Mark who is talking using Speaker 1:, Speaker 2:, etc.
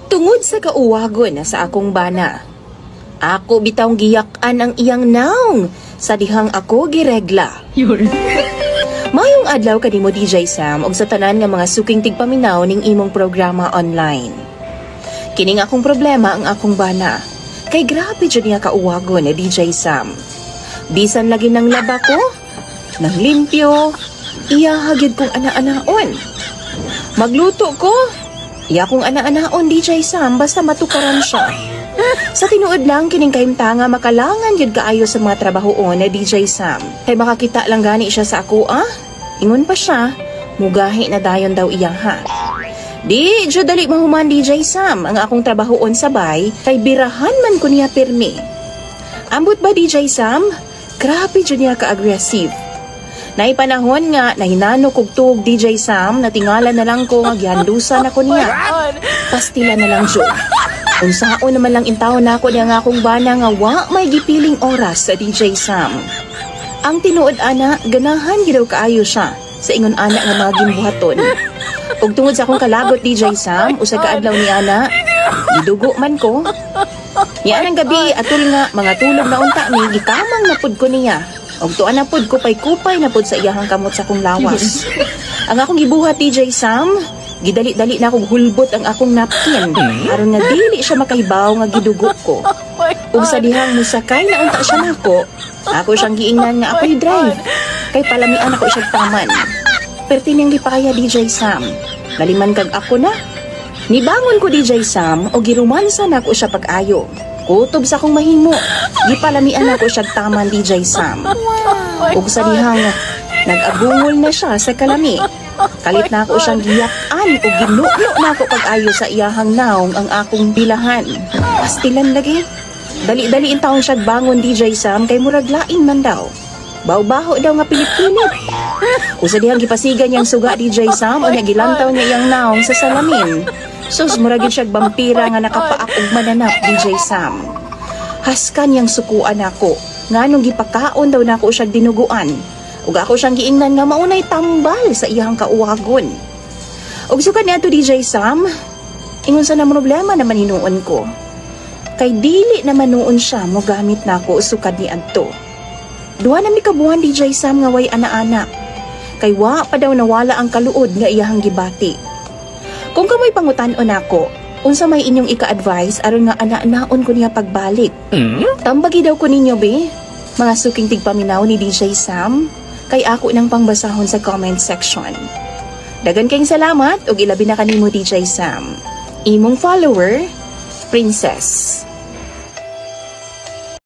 Speaker 1: Tungod sa kauwagon sa akong bana, ako bitawng giyak-an ang iyang naong sa dihang ako giregla. Mayong adlaw kanimo DJ Sam og sa tanan nga mga suking tigpaminaw ning imong programa online. Kining akong problema ang akong bana. Kay grabe jud niya kauwagon na DJ Sam. Bisan lagi ng laba ko, nang limpyo, iya hagid kong ana-anaon. Magluto ko, iya kong ana-anaon DJ Sam basta matukaran siya. Sa tinuod lang kining kahimtanga makalangan yun kaayo sa mga trabahoon na DJ Sam. Kay makakita lang gani siya sa ako Ingon pa siya, mugahi na dayon daw iya ha. Di, dyo dali mahuman DJ Sam ang akong trabahoon sabay kay birahan man ko niya pirmi. Ambot ba DJ Sam? Grabe dyo niya ka-aggressive. Naipanahon nga nahinano kog tuog DJ Sam na tingala na lang ko nga gihandusan ako niya. Pastila na lang dyo. Kung saon naman lang intaw na ako niya nga akong bana nga wa may gipiling oras sa DJ Sam. Ang tinuod ana, ganahan gidaw kaayo siya sa ingon ana nga mga ginbuhaton. Ug tungod sa akong kalagot DJ Sam, usa ka adlaw ni ana, gidugo man ko. Yan ang gabi atul nga mga tulog na unta ni gikamang napud ko niya. Og tuan napud ko pay kupay napud sa iyahang kamot sa akong lawas. Ang akong gibuhat DJ Sam, gidali-dali na akong hulbot ang akong napkin aron nga dili siya makahibaw nga gidugo ko. Ug sa dihang musakay na unta siya nako, ako siyang giingnan nga ako'y drive. Kay palamian ako siya taman. Perti niyang gipaya DJ Sam. Naliman kag ako na. Nibangon ko DJ Sam o girumansa na ako siya pag-ayo. Kutob sa akong mahimo. Gipalamian ako siya taman DJ Sam. Ug sa dihang nag-abungol na siya sa kalami. Kalit na ako siyang giyak-an o ginuno na ako pag-ayo sa iyahang naong ang akong bilahan. Pastilan lagi. Dali-dali in taong siya bangon DJ Sam kay murag laing man daw. Baw-baho daw nga pilit-pilit. Usa dihang gipasigan niyang suga DJ Sam o nagilantaw niya iyang naong sa salamin. Sus muragin siya vampira nga nakapaak og mananap DJ Sam. Haskan niyang sukuan ako. Nganong gipakaon daw nako siya dinuguan. Ug ako siyang giingnan nga maunay tambal sa iyang kauwagon. Ug sukad niadto DJ Sam, ingon sa na problema naman hinuon ko. Kay dili naman noon siya mo gamit na ako usukad ni adto. Duha na mi kabuhan DJ Sam nga way ana-ana. Kay wa pa daw nawala ang kaluod nga iyahang gibati. Kung kamoy pangutan-on ako, unsa may inyong ika-advise aron nga ana-anaon ko niya pagbalik? Tambagi daw ko ninyo be, mga suking tigpaminaw ni DJ Sam, kay ako nang pangbasahon sa comment section. Dagan kayong salamat ug ilabi na kanimo DJ Sam. Imong follower, Princess.